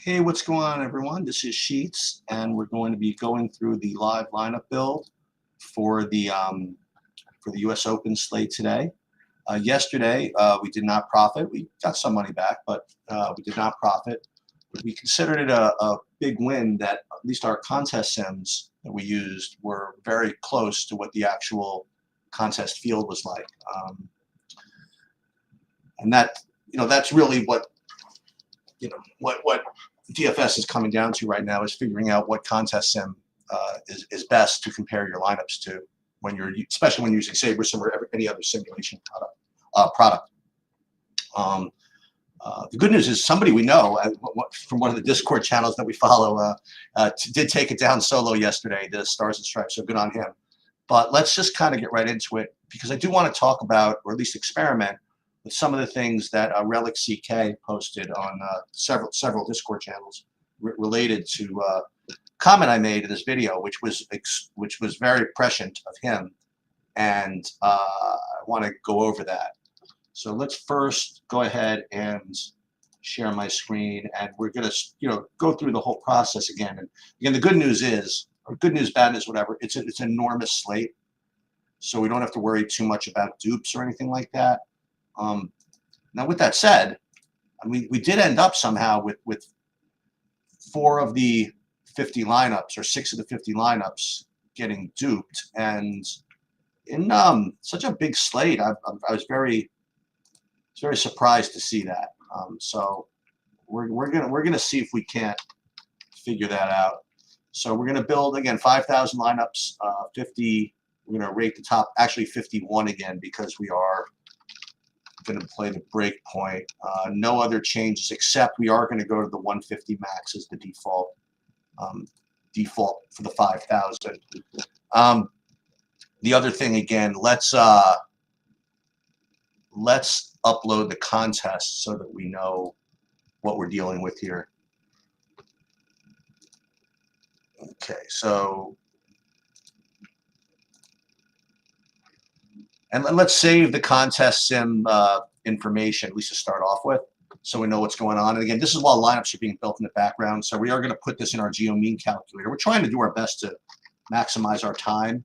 Hey, what's going on, everyone? This is Sheets, and we're going to be going through the live lineup build for the U.S. Open slate today. Yesterday, we did not profit. We got some money back, but we did not profit. We considered it a big win that at least our contest sims that we used were very close to what the actual contest field was like, and that's really what DFS is coming down to right now, is figuring out what contest sim is best to compare your lineups to when you're, especially when using SaberSim or any other simulation product. The good news is somebody we know from one of the Discord channels that we follow did take it down solo yesterday, the Stars and Stripes, so good on him. But let's just kind of get right into it, because I do want to talk about, or at least experiment with some of the things that Relic CK posted on several Discord channels related to comment I made in this video, which was very prescient of him, and I want to go over that. So let's first go ahead and share my screen, and we're going to go through the whole process again. And again, the good news is, or good news, bad news, whatever, it's an enormous slate, so we don't have to worry too much about dupes or anything like that. Now, with that said, we did end up somehow with 4 of the 50 lineups, or 6 of the 50 lineups, getting duped, and in such a big slate, I was very surprised to see that. So we're gonna see if we can't figure that out. So we're gonna build again 5,000 lineups, 50. We're gonna rate the top, actually 51 again, because we are going to play the break point. No other changes, except we are going to go to the 150 max as the default for the 5,000. The other thing, again, let's upload the contest so that we know what we're dealing with here. Okay, so, and let's save the contest sim information, at least to start off with, so we know what's going on. And again, this is while lineups are being built in the background, so we are going to put this in our geo-mean calculator. We're trying to do our best to maximize our time.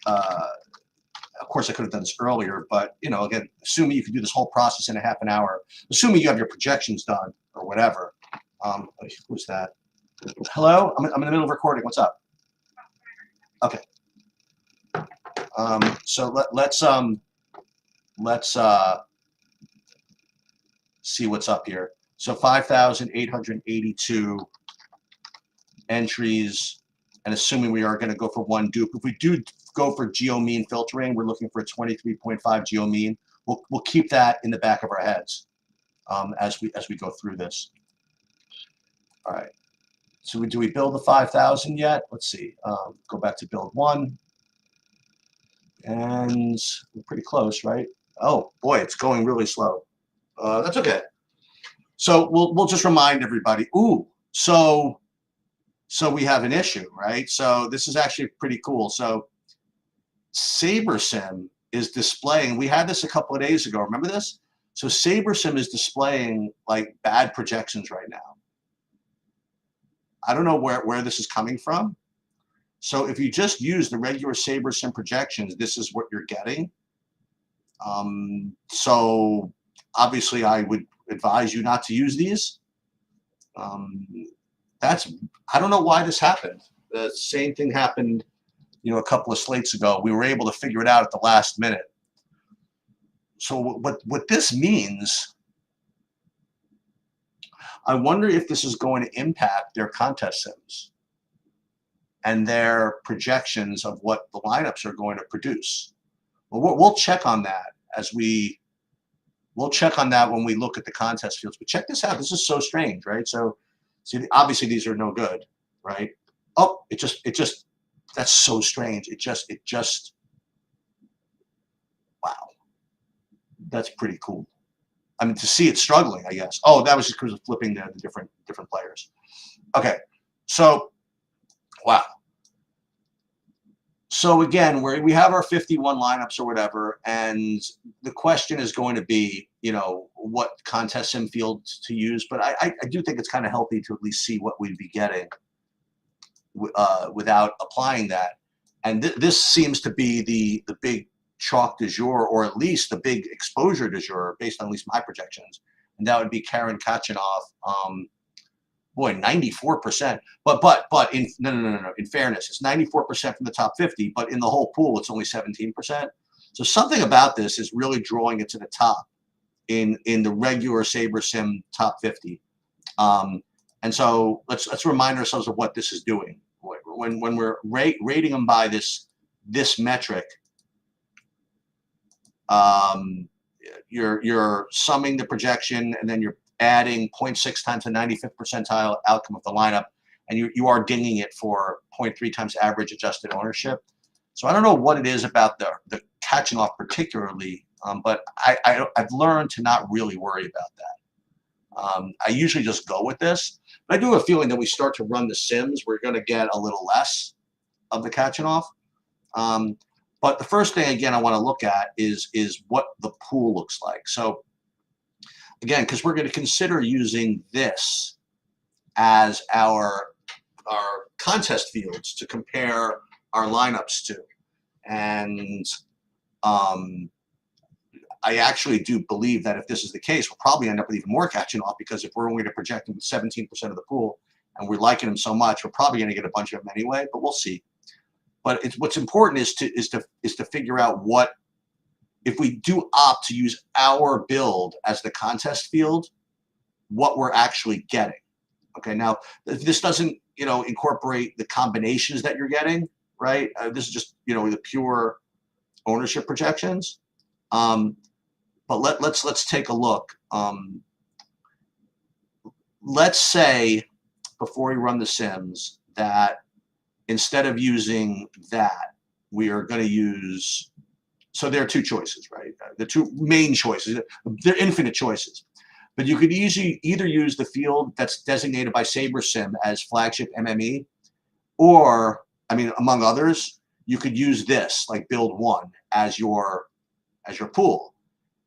Of course, I could have done this earlier, but, again, assuming you can do this whole process in a half an hour, assuming you have your projections done or whatever. Who's that? Hello? I'm in the middle of recording. What's up? Okay. So let's see what's up here. So 5,882 entries, and assuming we are going to go for 1 dupe. If we do go for geo-mean filtering, we're looking for a 23.5 geo-mean. We'll keep that in the back of our heads as we go through this. All right. So do we build the 5,000 yet? Let's see. Go back to build 1. And we're pretty close, right? Oh boy, it's going really slow. That's okay. So we'll just remind everybody. Ooh, so we have an issue, right? So this is actually pretty cool. So SaberSim is displaying. We had this a couple of days ago. Remember this? So SaberSim is displaying like bad projections right now. I don't know where this is coming from. So if you just use the regular SaberSim projections, this is what you're getting. So obviously I would advise you not to use these. I don't know why this happened. The same thing happened, a couple of slates ago. We were able to figure it out at the last minute. So what this means, I wonder if this is going to impact their contest sims and their projections of what the lineups are going to produce. Well, we'll check on that we'll check on that when we look at the contest fields. But check this out. This is so strange, right? So, see, obviously these are no good, right? Oh, it just that's so strange. It just wow. That's pretty cool. I mean, to see it struggling, I guess. Oh, that was just because of flipping the different players. Okay, so wow. So again, we have our 51 lineups or whatever, and the question is going to be, you know, what contest sim field to use. But I do think it's kind of healthy to at least see what we'd be getting without applying that. And this seems to be the big chalk du jour, or at least the big exposure du jour, based on at least my projections. And that would be Karen Kachanov. Boy, 94%. But in no. In fairness, it's 94% from the top 50, but in the whole pool, it's only 17%. So something about this is really drawing it to the top in the regular Saber Sim top 50. And so let's remind ourselves of what this is doing. When we're rating them by this metric, you're summing the projection, and then you're adding 0.6 times the 95th percentile outcome of the lineup, and you are dinging it for 0.3 times average adjusted ownership. So I don't know what it is about the catching off particularly, but I've learned to not really worry about that. I usually just go with this, but I do have a feeling that we start to run the sims, we're going to get a little less of the catching off. But the first thing, again, I want to look at is what the pool looks like. So again, because we're going to consider using this as our contest fields to compare our lineups to. And I actually do believe that if this is the case, we'll probably end up with even more catching off, because if we're only going to project them with 17% of the pool and we're liking them so much, we're probably going to get a bunch of them anyway, but we'll see. But what's important is to figure out what, if we do opt to use our build as the contest field, what we're actually getting. Okay, now this doesn't, you know, incorporate the combinations that you're getting, right? This is just, you know, the pure ownership projections. But let's take a look. Let's say before we run the sims that instead of using that, we are going to use. So there are two choices, right? The two main choices. They're infinite choices. But you could either use the field that's designated by SaberSim as flagship MME, or, I mean, among others, you could use this, like build one, as your pool.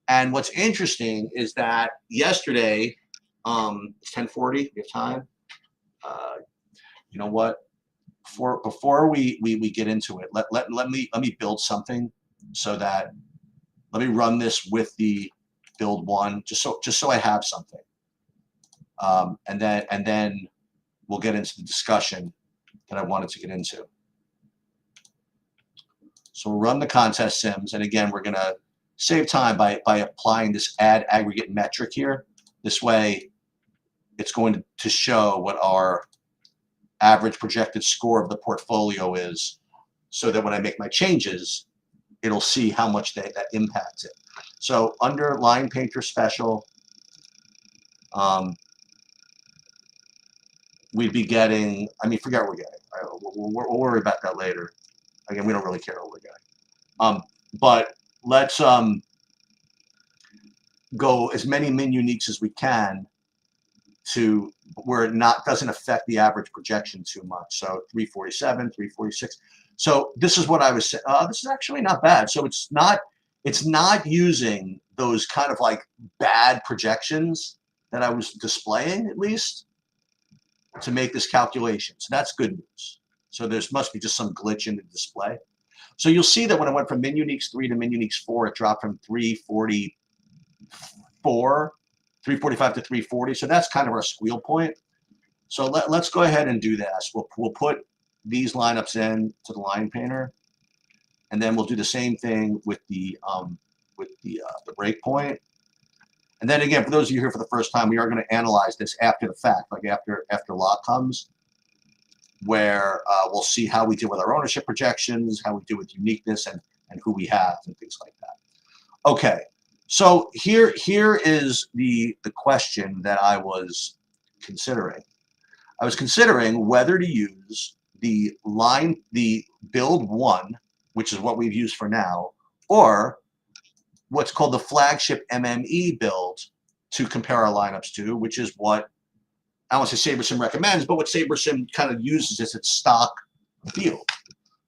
And what's interesting is that yesterday, it's 10:40, we have time. You know what? Before we get into it, let me build something. So that, let me run this with the build one, just so I have something, and then we'll get into the discussion that I wanted to get into. So we'll run the contest sims, and again, we're gonna save time by applying this add aggregate metric here. This way, it's going to show what our average projected score of the portfolio is, so that when I make my changes, it'll see how much that impacts it. So under Line Painter Special, we'd be getting, I mean, forget what we're getting. Right? We'll worry about that later. Again, we don't really care what we're getting. But let's go as many min uniques as we can to where it doesn't affect the average projection too much. So 347, 346. So this is what I was saying. This is actually not bad. So it's not using those kind of like bad projections that I was displaying, at least, to make this calculation. So that's good news. So there must be just some glitch in the display. So you'll see that when I went from min uniques 3 to min uniques 4, it dropped from 345 to 340. So that's kind of our squeal point. So let's go ahead and do this. We'll put these lineups in to the line painter, and then we'll do the same thing with the breakpoint. And then again, for those of you here for the first time, we are going to analyze this after the fact, like after lock comes, where we'll see how we deal with our ownership projections, how we deal with uniqueness, and who we have, and things like that. Okay, so here is the question that I was considering. I was considering whether to use the build one, which is what we've used for now, or what's called the flagship MME build to compare our lineups to, which is what, I don't want to say SaberSim recommends, but what SaberSim kind of uses as its stock field.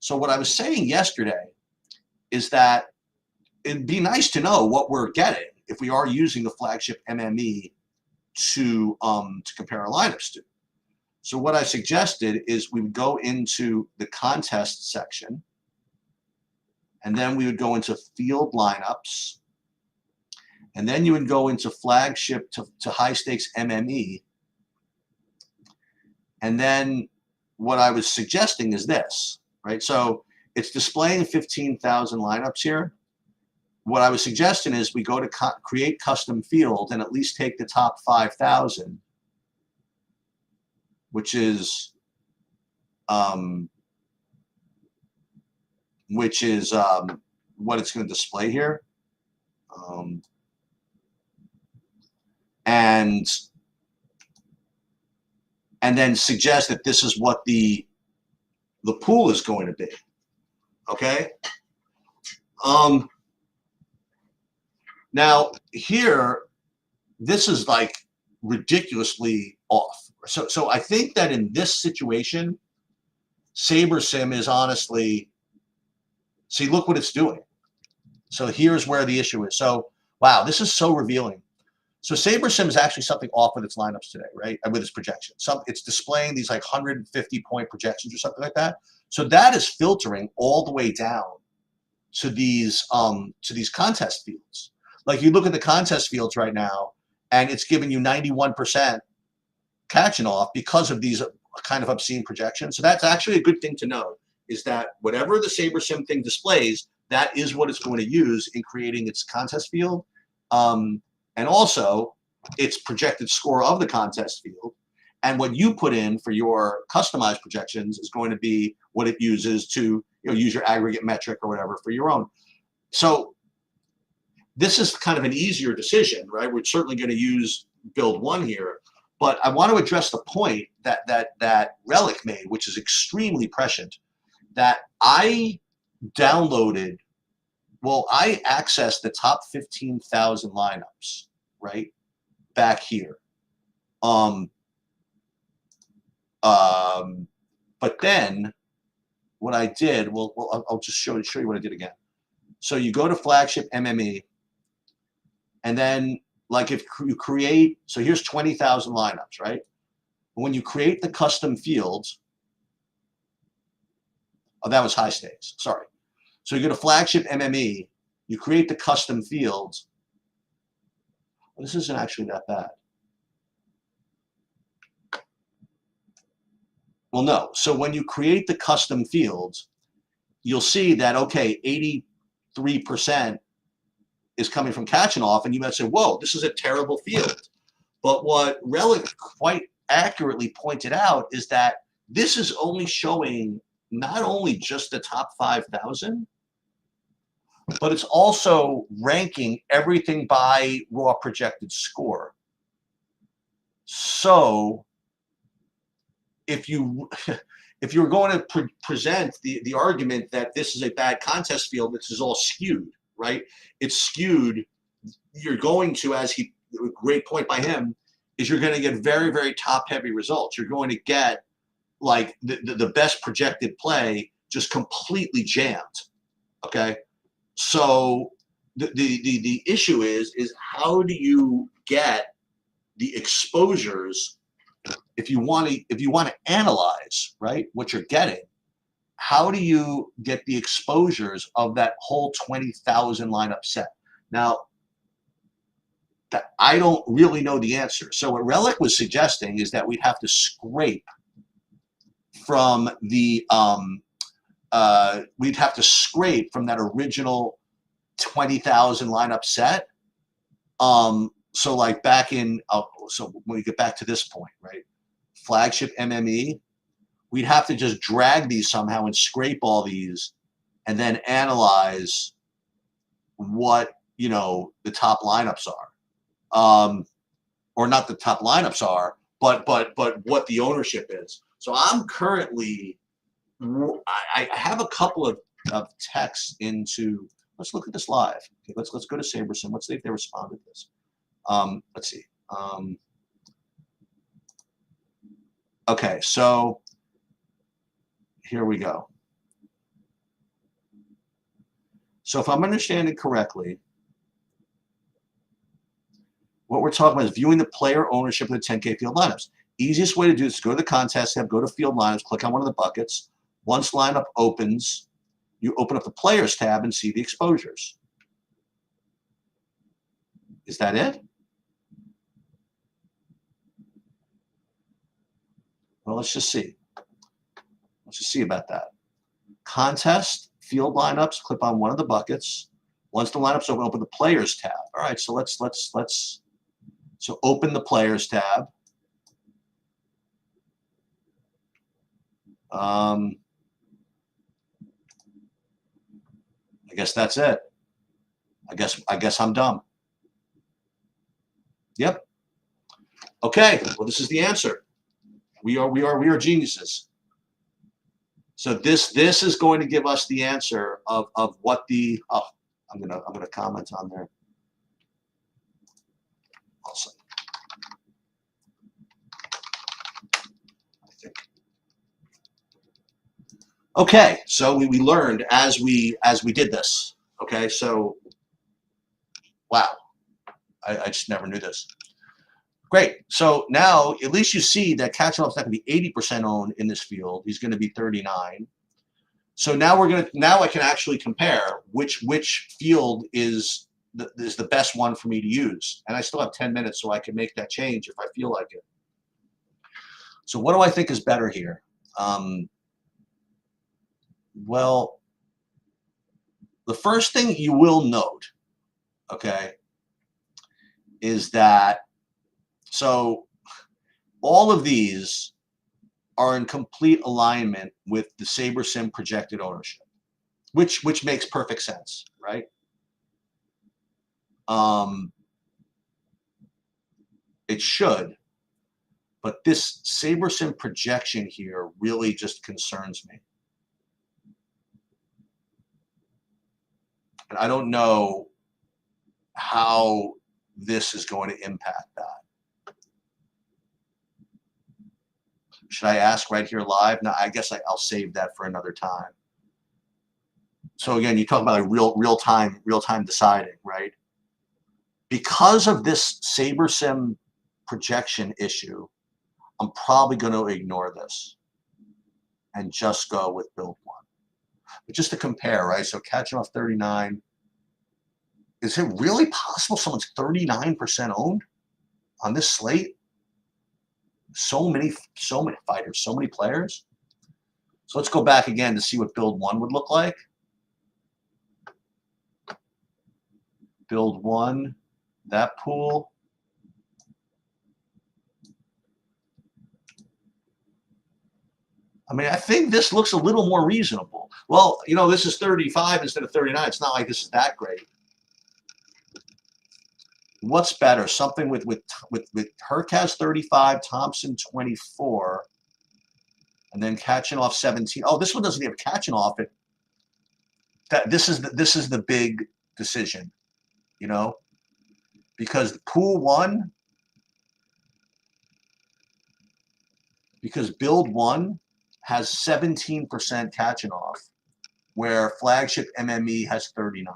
So what I was saying yesterday is that it'd be nice to know what we're getting if we are using the flagship MME to compare our lineups to. So what I suggested is we would go into the contest section, and then we would go into field lineups, and then you would go into flagship to high stakes MME. And then what I was suggesting is this, right? So it's displaying 15,000 lineups here. What I was suggesting is we go to create custom field and at least take the top 5,000, which is what it's going to display here. And then suggest that this is what the pool is going to be. Okay. Now here, this is like ridiculously off. So I think that in this situation, SaberSim is honestly, see, look what it's doing. So here's where the issue is. So wow, this is so revealing. So SaberSim is actually something off with its lineups today, right? With its projections. It's displaying these like 150-point projections or something like that. So that is filtering all the way down to these contest fields. Like you look at the contest fields right now, and it's giving you 91% catching off because of these kind of obscene projections. So that's actually a good thing to know, is that whatever the SaberSim thing displays, that is what it's going to use in creating its contest field. And also its projected score of the contest field. And what you put in for your customized projections is going to be what it uses to use your aggregate metric or whatever for your own. So this is kind of an easier decision, right? We're certainly going to use build one here, but I want to address the point that Relic made, which is extremely prescient, that I downloaded. Well, I accessed the top 15,000 lineups, right, back here. But then what I did, well, I'll just show you what I did again. So you go to flagship MME, and then like if you create, so here's 20,000 lineups, right? When you create the custom fields, oh, that was high stakes, sorry. So you go to flagship MME, you create the custom fields. Well, this isn't actually that bad. Well, no. So when you create the custom fields, you'll see that, okay, 83% is coming from catching off, and you might say, whoa, this is a terrible field. But what Relic quite accurately pointed out is that this is only showing not only just the top 5,000, but it's also ranking everything by raw projected score. So if you're going to present the argument that this is a bad contest field, this is all skewed, right? It's skewed. You're going to, a great point by him, is you're going to get very, very top-heavy results. You're going to get like the best projected play just completely jammed, okay? So the issue is how do you get the exposures if you want to analyze, right, what you're getting? How do you get the exposures of that whole 20,000 lineup set? Now, that I don't really know the answer. So what Relic was suggesting is that we'd have to scrape from the we'd have to scrape from that original 20,000 lineup set. So like back in, so when we get back to this point, right? Flagship MME, we'd have to just drag these somehow and scrape all these and then analyze what, the top lineups are. Or not the top lineups are, but what the ownership is. So I'm currently, I have a couple of texts into, let's look at this live. Okay, let's go to SaberSim. Let's see if they responded to this. Let's see. Okay, so here we go. So if I'm understanding correctly, what we're talking about is viewing the player ownership of the 10K field lineups. Easiest way to do this is go to the contest tab, go to field lineups, click on one of the buckets. Once lineup opens, you open up the players tab and see the exposures. Is that it? Well, let's just see. Let's just see about that. Contest, field lineups, click on one of the buckets. Once the lineups open the players tab. All right, so let's open the players tab. I guess that's it. I guess I'm dumb. Yep. Okay. Well, this is the answer. We are geniuses. So this is going to give us the answer of what the I'm gonna comment on there. Also, I think. Okay, so we learned as we did this. Okay, so wow, I just never knew this. Great. So now at least you see that Kachanov's not going to be 80% owned in this field. He's going to be 39. So now I can actually compare which field is the best one for me to use. And I still have 10 minutes, so I can make that change if I feel like it. So what do I think is better here? Well, the first thing you will note, okay, is that so all of these are in complete alignment with the SaberSim projected ownership, which makes perfect sense, right? It should, but this SaberSim projection here really just concerns me. And I don't know how this is going to impact that. Should I ask right here live? No, I guess I'll save that for another time. So again, you talk about like real time deciding, right? Because of this SaberSim projection issue, I'm probably going to ignore this and just go with build one. But just to compare, right? So Kachanov 39. Is it really possible someone's 39% owned on this slate? So many fighters, so many players. So let's go back again to see what build one would look like. Build one, that pool. I mean, I think this looks a little more reasonable. Well, you know, this is 35 instead of 39. It's not like this is that great. What's better? Something with Hurkacz 35, Thompson 24, and then Kachanov 17. Oh, this one doesn't have Kachanov. This is the big decision, you know, because pool one, because build one has 17% Kachanov, where flagship MME has 39.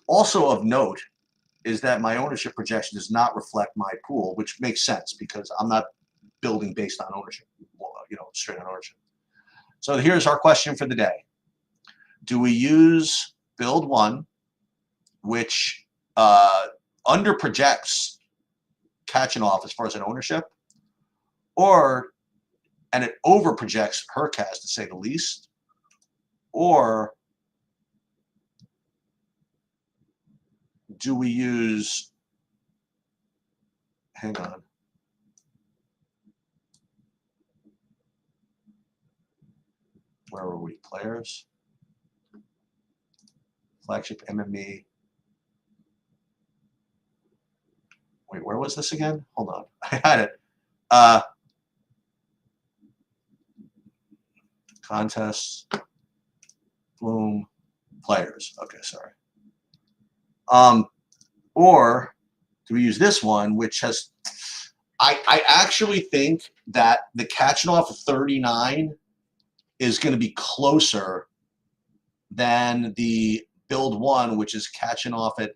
Also of note is that my ownership projection does not reflect my pool, which makes sense because I'm not building based on ownership, you know, straight on ownership. So here's our question for the day. Do we use build one, which under projects Kachanov as far as an ownership, and it over projects Hurkacz to say the least, or do we use, hang on, where were we? Players, flagship MME. Wait, where was this again? Hold on, I had it. Contests, Bloom, players. Okay, sorry. Or do we use this one, which has, I actually think that the catching off of 39 is going to be closer than the build one, which is catching off at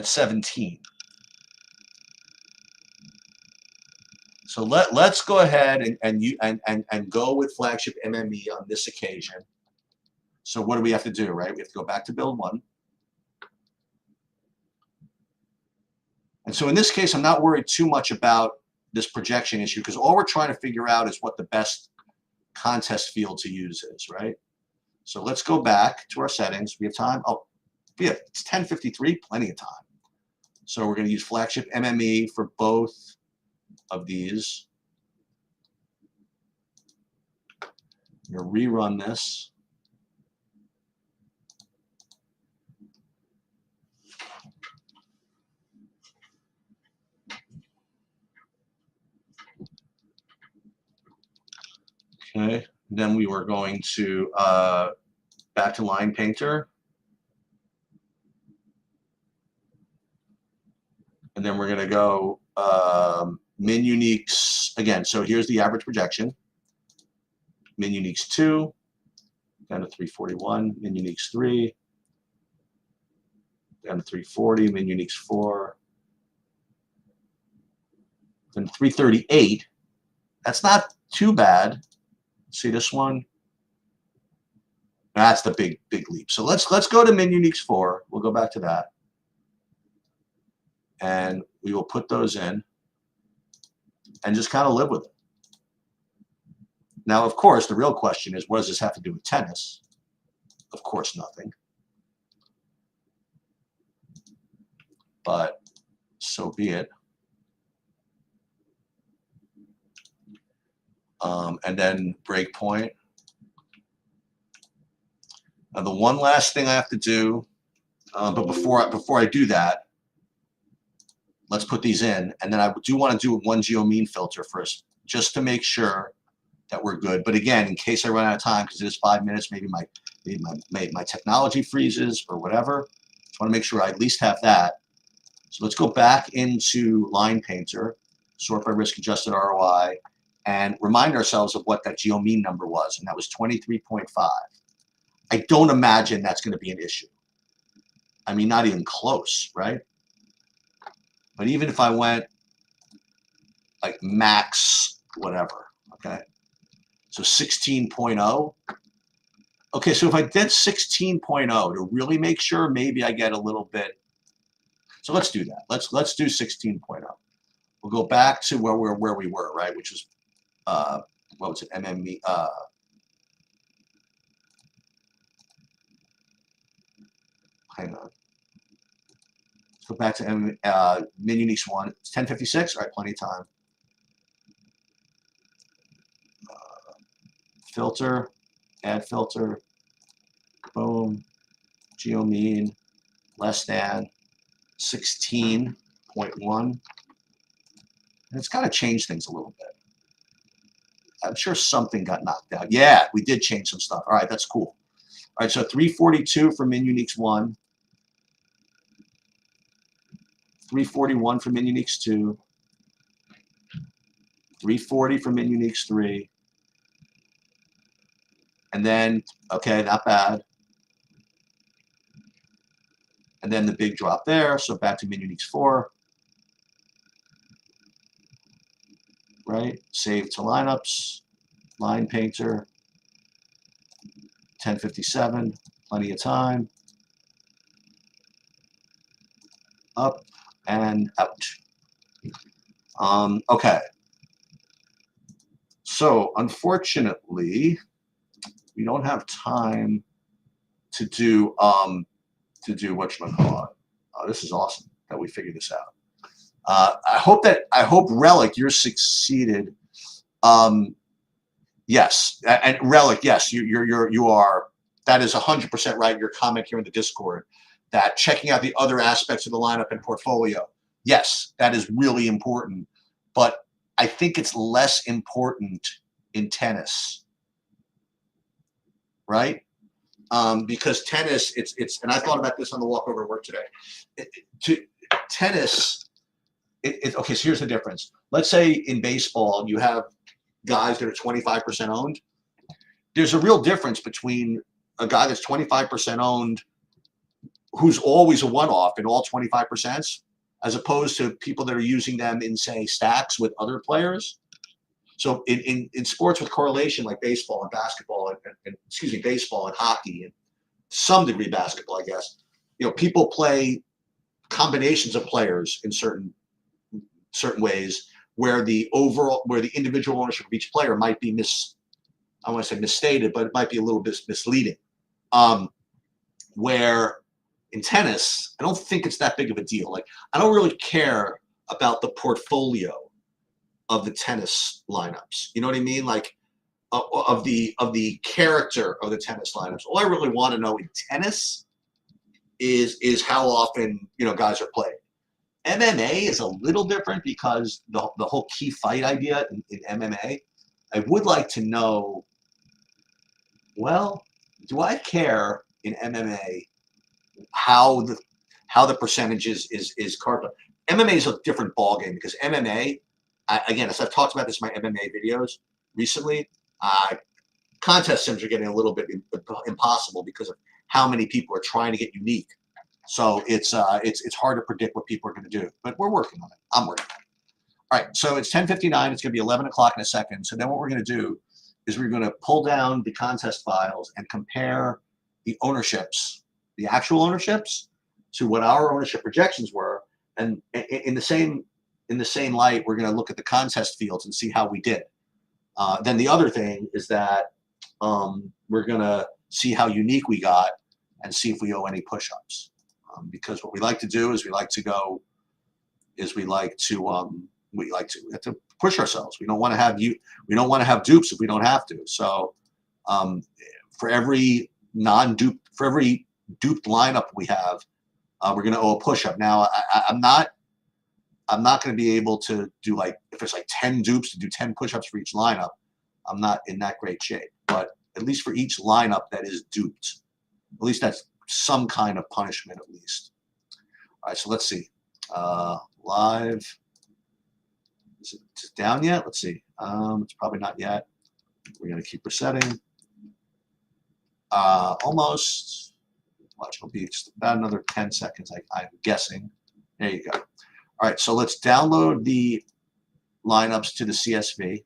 17. So let's go ahead and go with flagship MME on this occasion. So what do we have to do, right? We have to go back to build one. And so in this case, I'm not worried too much about this projection issue because all we're trying to figure out is what the best contest field to use is, right? So let's go back to our settings. We have time. Oh, yeah, it's 10:53, plenty of time. So we're going to use flagship MME for both of these. I'm going to rerun this. Okay, then we were going to back to line painter. And then we're going to go min uniques again. So here's the average projection. Min uniques 2, down to 341. Min uniques 3, down to 340. Min uniques 4, then 338. That's not too bad. See this one? That's the big leap. So let's go to min uniques 4. We'll go back to that. And we will put those in and just kind of live with it. Now, of course, the real question is, what does this have to do with tennis? Of course, nothing. But so be it. And then breakpoint. Now, the one last thing I have to do, but before I do that, let's put these in, and then I do want to do one geomean filter first, just to make sure that we're good. But again, in case I run out of time, because it is 5 minutes, maybe my technology freezes or whatever. Just want to make sure I at least have that. So let's go back into Line Painter, sort by risk-adjusted ROI, and remind ourselves of what that geomean number was, and that was 23.5. I don't imagine that's going to be an issue. I mean, not even close, right? But even if I went like max whatever, okay? So 16.0. Okay, so if I did 16.0 to really make sure, maybe I get a little bit. So let's do that. Let's do 16.0. We'll go back to where we were, right? Which was what was it? MME. Hang on. Let's go back to min uniques 1. It's 10:56. All right, plenty of time. Filter, add filter. Boom. Geomean less than 16.1. And it's got to change things a little bit. I'm sure something got knocked out. Yeah, we did change some stuff. All right, that's cool. All right, so 342 for min uniques 1. 341 for min uniques 2. 340 for min uniques 3. And then, okay, not bad. And then the big drop there. So back to min uniques 4. Right? Save to lineups. Line painter. 10:57. Plenty of time. Up and out. Okay. So unfortunately, we don't have time to do whatchamacallit. This is awesome that we figured this out. I hope Relic, you're succeeded. Yes, and Relic, yes, you are. That is 100% right. Your comment here in the Discord that checking out the other aspects of the lineup and portfolio. Yes, that is really important, but I think it's less important in tennis, right? Because tennis, it's and I thought about this on the walk over to work today. Tennis, Okay, so here's the difference. Let's say in baseball you have guys that are 25% owned. There's a real difference between a guy that's 25% owned who's always a one-off in all 25%, as opposed to people that are using them in, say, stacks with other players. So in sports with correlation like baseball and basketball and excuse me, baseball and hockey and some degree basketball, I guess, people play combinations of players in certain ways where the individual ownership of each player might be I want to say misstated, but it might be a little bit misleading. Where in tennis, I don't think it's that big of a deal. Like, I don't really care about the portfolio of the tennis lineups. You know what I mean? Like, of the character of the tennis lineups. All I really want to know in tennis is how often guys are played. MMA is a little different because the whole key fight idea in MMA. I would like to know. Well, do I care in MMA how the percentages is carved up? MMA is a different ballgame because MMA, again, as I've talked about this in my MMA videos recently, contest sims are getting a little bit impossible because of how many people are trying to get unique. So it's hard to predict what people are going to do, but we're working on it. I'm working on it. All right, so it's 10:59. It's going to be 11 o'clock in a second. So then what we're going to do is we're going to pull down the contest files and compare the ownerships, the actual ownerships, to what our ownership projections were. And in the same light, we're going to look at the contest fields and see how we did. Then the other thing is that we're going to see how unique we got and see if we owe any push-ups. Because what we like to do is we like to push ourselves. We don't want to have dupes if we don't have to. So for every duped lineup we have, we're going to owe a push-up. Now I'm not going to be able to do, like, if it's like 10 dupes, to do 10 push-ups for each lineup. I'm not in that great shape, but at least for each lineup that is duped, at least that's some kind of punishment at least. All right, so let's see. Live. Is it down yet? Let's see. It's probably not yet. We're going to keep resetting. Almost. Watch, it'll be just about another 10 seconds, I'm guessing. There you go. All right, so let's download the lineups to the CSV.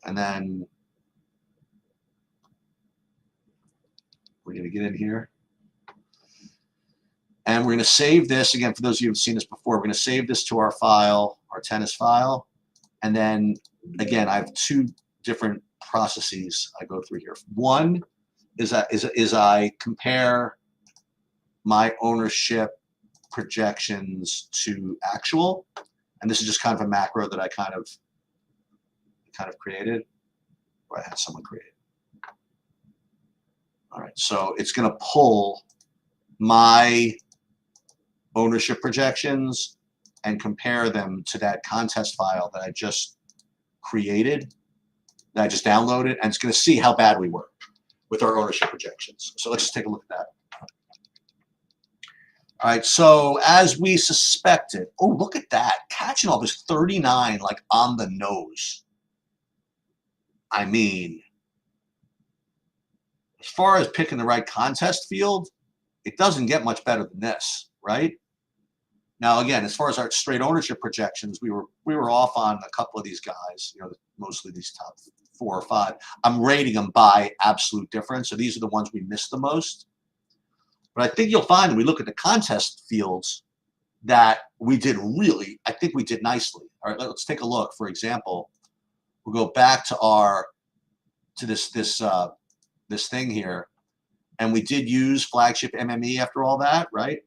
And then we're going to get in here. And we're going to save this. Again, for those of you who have seen this before, we're going to save this to our file, our tennis file. And then, again, I have two different processes I go through here. One is I compare my ownership projections to actual. And this is just kind of a macro that I kind of created, or I had someone create. All right, so it's going to pull my ownership projections and compare them to that contest file that I just created, that I just downloaded, and it's going to see how bad we were with our ownership projections. So let's just take a look at that. All right, so as we suspected, oh, look at that. Kachanov was 39, like on the nose. I mean, as far as picking the right contest field, it doesn't get much better than this, right? Now, again, as far as our straight ownership projections, we were off on a couple of these guys, mostly these top 4 or 5. I'm rating them by absolute difference, so these are the ones we missed the most. But I think you'll find when we look at the contest fields that I think we did nicely. All right, let's take a look. For example, we'll go back to this thing here, and we did use flagship MME after all that, right?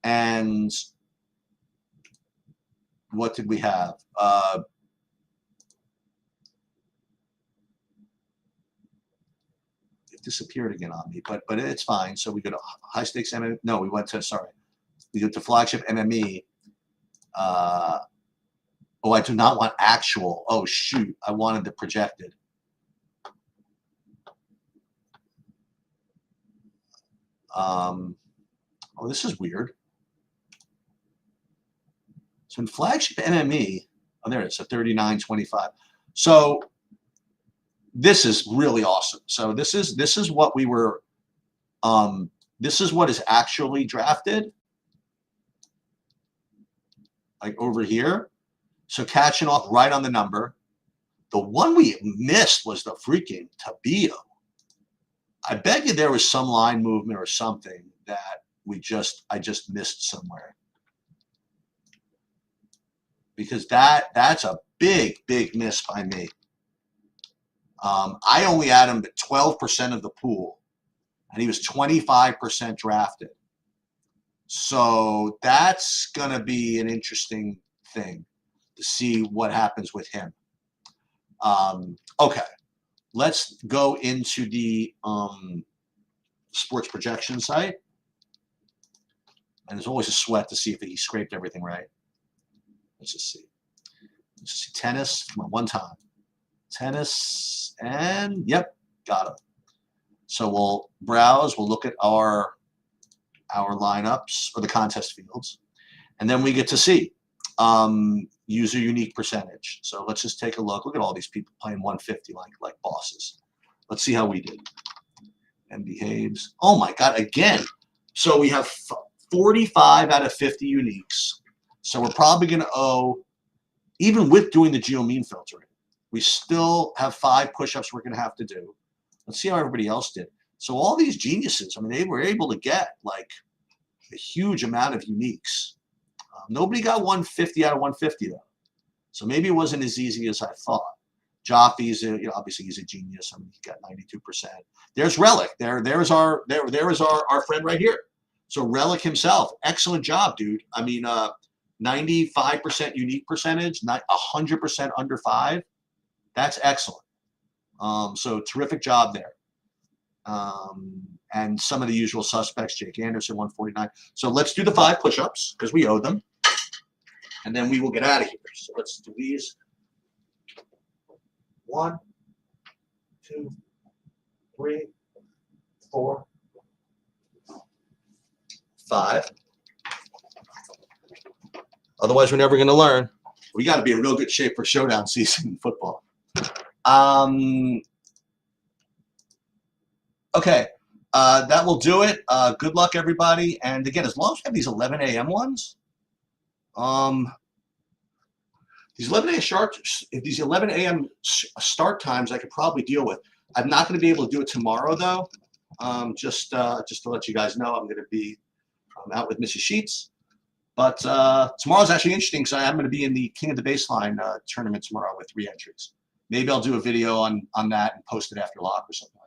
And what did we have? It disappeared again on me, but it's fine. So we go to high stakes MME. No, we went to flagship MME. Oh, I do not want actual. Oh, shoot. I wanted the projected. Hold Oh, this is weird. So in flagship NME, oh, there it is, a 39.25. So this is really awesome. So this is what we were. This is what is actually drafted, like over here. So catching off right on the number. The one we missed was the freaking Tabio. I bet you there was some line movement or something that I just missed somewhere. Because that's a big miss by me. I only had him at 12% of the pool, and he was 25% drafted. So that's going to be an interesting thing to see what happens with him. Okay, let's go into the sports projection site. And there's always a sweat to see if he scraped everything right. Let's just see. Let's just see tennis. Come on, one time. Tennis, and yep, got him. So we'll browse. We'll look at our lineups or the contest fields, and then we get to see user unique percentage. So let's just take a look. Look at all these people playing 150 like bosses. Let's see how we did. And behaves. Oh my God! Again. So we have 45 out of 50 uniques. So we're probably going to owe, even with doing the geo mean filtering, we still have 5 push-ups we're going to have to do. Let's see how everybody else did. So all these geniuses, I mean, they were able to get like a huge amount of uniques. Nobody got 150 out of 150 though. So maybe it wasn't as easy as I thought. Joffy's, obviously he's a genius. I mean, he got 92%. There's Relic. There is our friend right here. So Relic himself, excellent job, dude. I mean, 95% unique percentage, 100% under 5. That's excellent. So terrific job there. And some of the usual suspects, Jake Anderson, 149. So let's do the 5 push-ups because we owe them. And then we will get out of here. So let's do these. 1, 2, 3, 4, 5. Otherwise, we're never going to learn. We got to be in real good shape for showdown season in football. Okay, that will do it. Good luck, everybody. And again, as long as we have these 11 a.m. ones, these 11 a.m. start times, I could probably deal with. I'm not going to be able to do it tomorrow, though. Just to let you guys know, I'm going to be out with Mrs. Sheets. But tomorrow's actually interesting because I'm going to be in the King of the Baseline tournament tomorrow with 3 entries. Maybe I'll do a video on that and post it after lock or something.